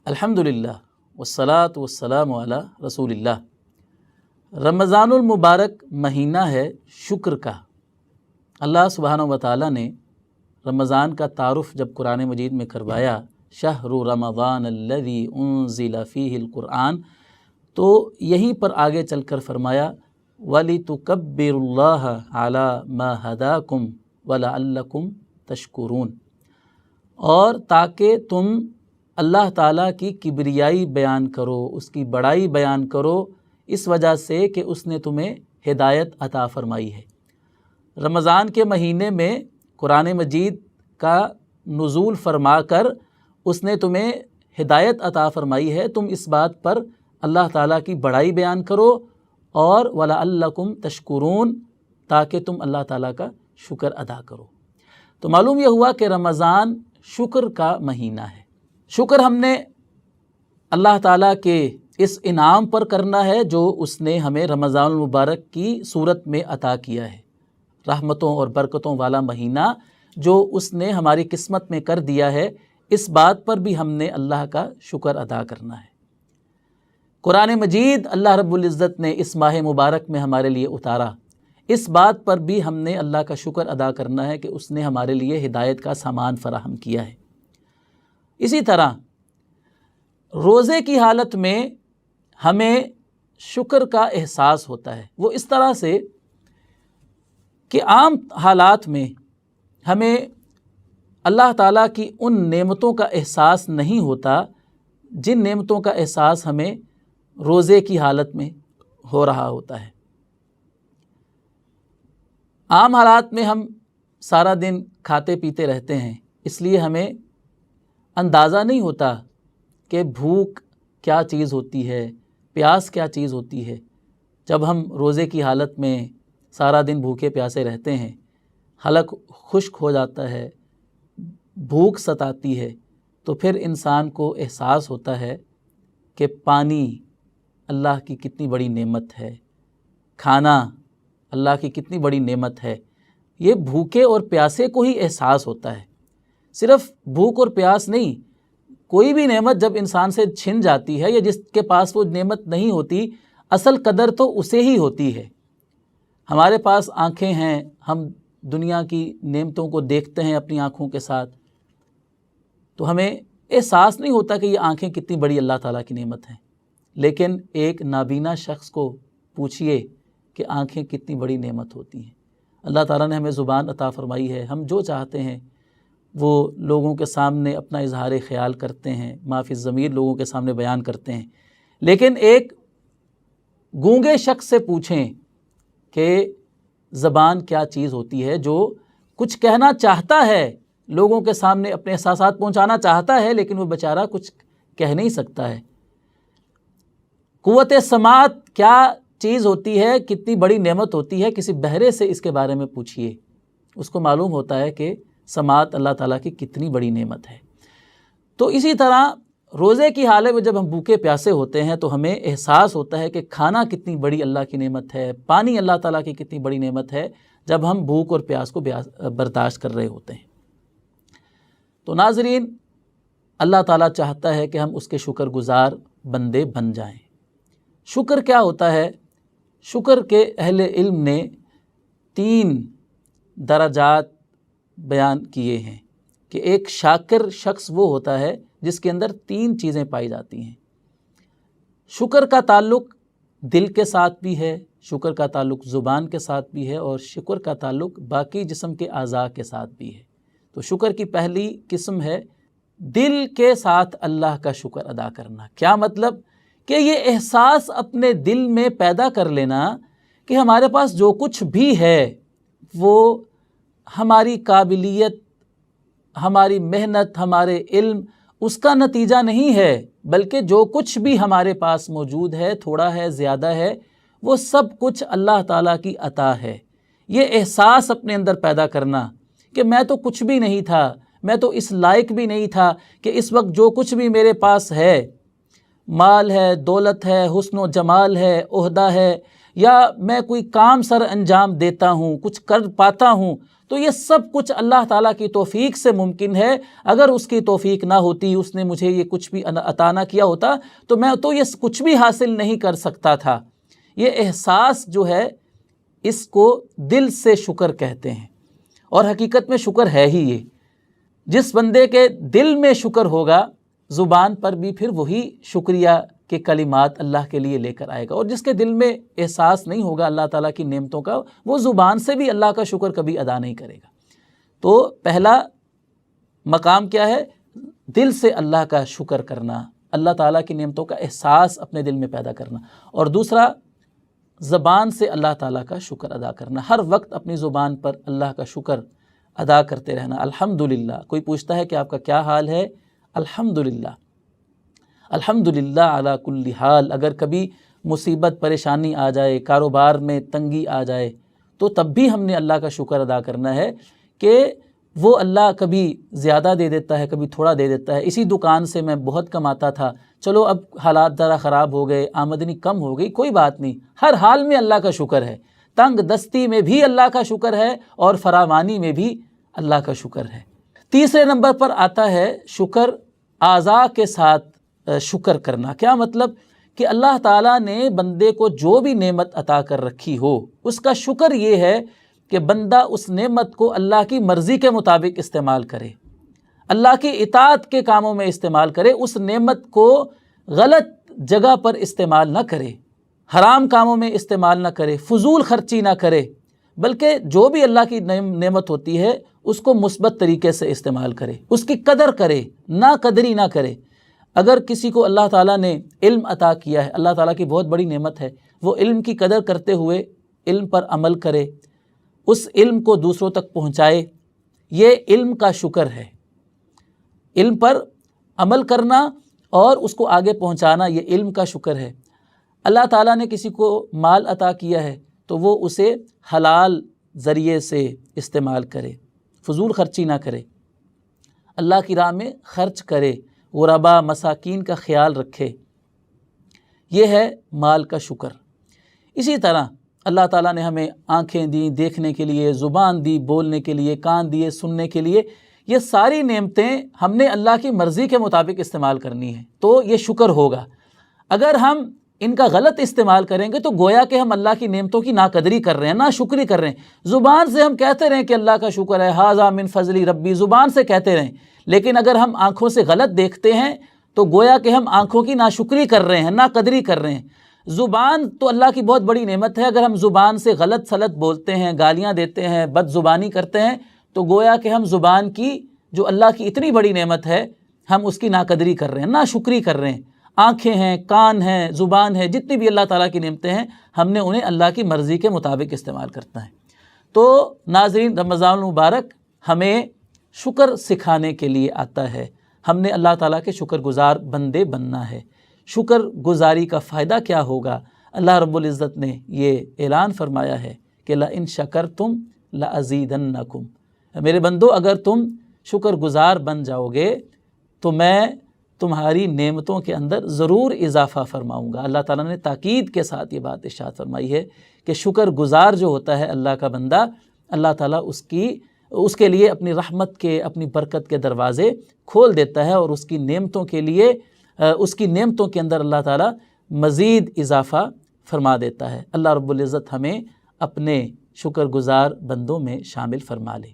الحمدللہ والصلاۃ والسلام علی رسول اللہ۔ رمضان المبارک مہینہ ہے شکر کا۔ اللہ سبحانہ و تعالیٰ نے رمضان کا تعارف جب قرآن مجید میں کروایا، شہر رمضان الذی انزل فیہ القرآن، تو یہیں پر آگے چل کر فرمایا وَلِتُكَبِّرُوا اللَّهَ عَلَى مَا هَدَاكُمْ وَلَعَلَّكُمْ تَشْكُرُونَ، اور تاکہ تم اللہ تعالیٰ کی کبریائی بیان کرو، اس کی بڑائی بیان کرو، اس وجہ سے کہ اس نے تمہیں ہدایت عطا فرمائی ہے۔ رمضان کے مہینے میں قرآن مجید کا نزول فرما کر اس نے تمہیں ہدایت عطا فرمائی ہے، تم اس بات پر اللہ تعالیٰ کی بڑائی بیان کرو اور وَلَعَلَّكُمْ تَشْكُرُونَ، تاکہ تم اللہ تعالیٰ کا شکر ادا کرو۔ تو معلوم یہ ہوا کہ رمضان شکر کا مہینہ ہے۔ شکر ہم نے اللہ تعالیٰ کے اس انعام پر کرنا ہے جو اس نے ہمیں رمضان المبارک کی صورت میں عطا کیا ہے، رحمتوں اور برکتوں والا مہینہ جو اس نے ہماری قسمت میں کر دیا ہے، اس بات پر بھی ہم نے اللہ کا شکر ادا کرنا ہے۔ قرآن مجید اللہ رب العزت نے اس ماہ مبارک میں ہمارے لیے اتارا، اس بات پر بھی ہم نے اللہ کا شکر ادا کرنا ہے کہ اس نے ہمارے لیے ہدایت کا سامان فراہم کیا ہے۔ اسی طرح روزے کی حالت میں ہمیں شکر کا احساس ہوتا ہے، وہ اس طرح سے کہ عام حالات میں ہمیں اللہ تعالیٰ کی ان نعمتوں کا احساس نہیں ہوتا جن نعمتوں کا احساس ہمیں روزے کی حالت میں ہو رہا ہوتا ہے۔ عام حالات میں ہم سارا دن کھاتے پیتے رہتے ہیں، اس لیے ہمیں اندازہ نہیں ہوتا کہ بھوک کیا چیز ہوتی ہے، پیاس کیا چیز ہوتی ہے۔ جب ہم روزے کی حالت میں سارا دن بھوکے پیاسے رہتے ہیں، حلق خشک ہو جاتا ہے، بھوک ستاتی ہے، تو پھر انسان کو احساس ہوتا ہے کہ پانی اللہ کی کتنی بڑی نعمت ہے، کھانا اللہ کی کتنی بڑی نعمت ہے۔ یہ بھوکے اور پیاسے کو ہی احساس ہوتا ہے، صرف بھوک اور پیاس نہیں۔ کوئی بھی نعمت جب انسان سے چھن جاتی ہے یا جس کے پاس وہ نعمت نہیں ہوتی، اصل قدر تو اسے ہی ہوتی ہے۔ ہمارے پاس آنکھیں ہیں، ہم دنیا کی نعمتوں کو دیکھتے ہیں اپنی آنکھوں کے ساتھ، تو ہمیں احساس نہیں ہوتا کہ یہ آنکھیں کتنی بڑی اللہ تعالیٰ کی نعمت ہیں۔ لیکن ایک نابینا شخص کو پوچھئے کہ آنکھیں کتنی بڑی نعمت ہوتی ہیں۔ اللہ تعالیٰ نے ہمیں زبان عطا فرمائی ہے، ہم جو چاہتے ہیں وہ لوگوں کے سامنے اپنا اظہار خیال کرتے ہیں، ما فی الضمیر لوگوں کے سامنے بیان کرتے ہیں۔ لیکن ایک گونگے شخص سے پوچھیں کہ زبان کیا چیز ہوتی ہے، جو کچھ کہنا چاہتا ہے، لوگوں کے سامنے اپنے احساسات پہنچانا چاہتا ہے، لیکن وہ بیچارہ کچھ کہہ نہیں سکتا ہے۔ قوت سماعت کیا چیز ہوتی ہے، کتنی بڑی نعمت ہوتی ہے، کسی بہرے سے اس کے بارے میں پوچھئے، اس کو معلوم ہوتا ہے کہ سماعت اللہ تعالیٰ کی کتنی بڑی نعمت ہے۔ تو اسی طرح روزے کی حالت میں جب ہم بھوکے پیاسے ہوتے ہیں تو ہمیں احساس ہوتا ہے کہ کھانا کتنی بڑی اللہ کی نعمت ہے، پانی اللہ تعالیٰ کی کتنی بڑی نعمت ہے، جب ہم بھوک اور پیاس کو برداشت کر رہے ہوتے ہیں۔ تو ناظرین، اللہ تعالیٰ چاہتا ہے کہ ہم اس کے شکر گزار بندے بن جائیں۔ شکر کیا ہوتا ہے؟ شکر کے اہل علم نے 3 درجات بیان کیے ہیں کہ ایک شاکر شخص وہ ہوتا ہے جس کے اندر 3 چیزیں پائی جاتی ہیں۔ شکر کا تعلق دل کے ساتھ بھی ہے، شکر کا تعلق زبان کے ساتھ بھی ہے، اور شکر کا تعلق باقی جسم کے اعضاء کے ساتھ بھی ہے۔ تو شکر کی پہلی قسم ہے دل کے ساتھ اللہ کا شکر ادا کرنا۔ کیا مطلب؟ کہ یہ احساس اپنے دل میں پیدا کر لینا کہ ہمارے پاس جو کچھ بھی ہے وہ ہماری قابلیت، ہماری محنت، ہمارے علم، اس کا نتیجہ نہیں ہے، بلکہ جو کچھ بھی ہمارے پاس موجود ہے، تھوڑا ہے زیادہ ہے، وہ سب کچھ اللہ تعالیٰ کی عطا ہے۔ یہ احساس اپنے اندر پیدا کرنا کہ میں تو کچھ بھی نہیں تھا، میں تو اس لائق بھی نہیں تھا کہ اس وقت جو کچھ بھی میرے پاس ہے، مال ہے، دولت ہے، حسن و جمال ہے، عہدہ ہے، یا میں کوئی کام سر انجام دیتا ہوں، کچھ کر پاتا ہوں، تو یہ سب کچھ اللہ تعالیٰ کی توفیق سے ممکن ہے۔ اگر اس کی توفیق نہ ہوتی، اس نے مجھے یہ کچھ بھی عطا نہ کیا ہوتا تو میں تو یہ کچھ بھی حاصل نہیں کر سکتا تھا۔ یہ احساس جو ہے اس کو دل سے شکر کہتے ہیں، اور حقیقت میں شکر ہے ہی یہ۔ جس بندے کے دل میں شکر ہوگا، زبان پر بھی پھر وہی شکریہ کے کلمات اللہ کے لیے لے کر آئے گا، اور جس کے دل میں احساس نہیں ہوگا اللہ تعالیٰ کی نعمتوں کا، وہ زبان سے بھی اللہ کا شکر کبھی ادا نہیں کرے گا۔ تو پہلا مقام کیا ہے؟ دل سے اللہ کا شکر کرنا، اللہ تعالیٰ کی نعمتوں کا احساس اپنے دل میں پیدا کرنا، اور دوسرا زبان سے اللہ تعالیٰ کا شکر ادا کرنا، ہر وقت اپنی زبان پر اللہ کا شکر ادا کرتے رہنا۔ الحمدللہ، کوئی پوچھتا ہے کہ آپ کا کیا حال ہے؟ الحمدللہ، الحمدللہ علی کل حال۔ اگر کبھی مصیبت پریشانی آ جائے، کاروبار میں تنگی آ جائے، تو تب بھی ہم نے اللہ کا شکر ادا کرنا ہے کہ وہ اللہ کبھی زیادہ دے دیتا ہے، کبھی تھوڑا دے دیتا ہے۔ اسی دکان سے میں بہت کماتا تھا، چلو اب حالات ذرا خراب ہو گئے، آمدنی کم ہو گئی، کوئی بات نہیں، ہر حال میں اللہ کا شکر ہے۔ تنگ دستی میں بھی اللہ کا شکر ہے، اور فراوانی میں بھی اللہ کا شکر ہے۔ تیسرے نمبر پر آتا ہے شکر اعضاء کے ساتھ شکر کرنا۔ کیا مطلب؟ کہ اللہ تعالیٰ نے بندے کو جو بھی نعمت عطا کر رکھی ہو، اس کا شکر یہ ہے کہ بندہ اس نعمت کو اللہ کی مرضی کے مطابق استعمال کرے، اللہ کی اطاعت کے کاموں میں استعمال کرے، اس نعمت کو غلط جگہ پر استعمال نہ کرے، حرام کاموں میں استعمال نہ کرے، فضول خرچی نہ کرے، بلکہ جو بھی اللہ کی نعمت ہوتی ہے اس کو مثبت طریقے سے استعمال کرے، اس کی قدر کرے، نا قدری نہ کرے۔ اگر کسی کو اللہ تعالیٰ نے علم عطا کیا ہے، اللہ تعالیٰ کی بہت بڑی نعمت ہے، وہ علم کی قدر کرتے ہوئے علم پر عمل کرے، اس علم کو دوسروں تک پہنچائے، یہ علم کا شکر ہے۔ علم پر عمل کرنا اور اس کو آگے پہنچانا، یہ علم کا شکر ہے۔ اللہ تعالیٰ نے کسی کو مال عطا کیا ہے تو وہ اسے حلال ذریعے سے استعمال کرے، فضول خرچی نہ کرے، اللہ کی راہ میں خرچ کرے، غربا مساکین کا خیال رکھے، یہ ہے مال کا شکر۔ اسی طرح اللہ تعالیٰ نے ہمیں آنکھیں دیں دیکھنے کے لیے، زبان دی بولنے کے لیے، کان دیے سننے کے لیے، یہ ساری نعمتیں ہم نے اللہ کی مرضی کے مطابق استعمال کرنی ہے، تو یہ شکر ہوگا۔ اگر ہم ان کا غلط استعمال کریں گے تو گویا کہ ہم اللہ کی نعمتوں کی ناقدری کر رہے ہیں، ناشکری کر رہے ہیں۔ زبان سے ہم کہتے رہیں کہ اللہ کا شکر ہے، ھذا من فضلی ربی، زبان سے کہتے رہیں، لیکن اگر ہم آنکھوں سے غلط دیکھتے ہیں تو گویا کہ ہم آنکھوں کی ناشکری کر رہے ہیں، ناقدری کر رہے ہیں۔ زبان تو اللہ کی بہت بڑی نعمت ہے، اگر ہم زبان سے غلط سلط بولتے ہیں، گالیاں دیتے ہیں، بد زبانی کرتے ہیں، تو گویا کہ ہم زبان کی جو اللہ کی اتنی بڑی نعمت ہے، ہم اس کی ناقدری کر رہے ہیں، ناشکری کر رہے ہیں۔ آنکھیں ہیں، کان ہیں، زبان ہے، جتنی بھی اللہ تعالیٰ کی نعمتیں ہیں، ہم نے انہیں اللہ کی مرضی کے مطابق استعمال کرنا ہے۔ تو ناظرین، رمضان المبارک ہمیں شکر سکھانے کے لیے آتا ہے، ہم نے اللہ تعالیٰ کے شکر گزار بندے بننا ہے۔ شکر گزاری کا فائدہ کیا ہوگا؟ اللہ رب العزت نے یہ اعلان فرمایا ہے کہ لَإِن شَكَرْتُمْ لَأَزِيدَنَّكُمْ، میرے بندو اگر تم شکر گزار بن جاؤ گے تو میں تمہاری نعمتوں کے اندر ضرور اضافہ فرماؤں گا۔ اللہ تعالیٰ نے تاکید کے ساتھ یہ بات ارشاد فرمائی ہے کہ شکر گزار جو ہوتا ہے اللہ کا بندہ، اللہ تعالیٰ اس کے لیے اپنی رحمت کے، اپنی برکت کے دروازے کھول دیتا ہے، اور اس کی نعمتوں کے لیے، اس کی نعمتوں کے اندر اللہ تعالیٰ مزید اضافہ فرما دیتا ہے۔ اللہ رب العزت ہمیں اپنے شکر گزار بندوں میں شامل فرما لے۔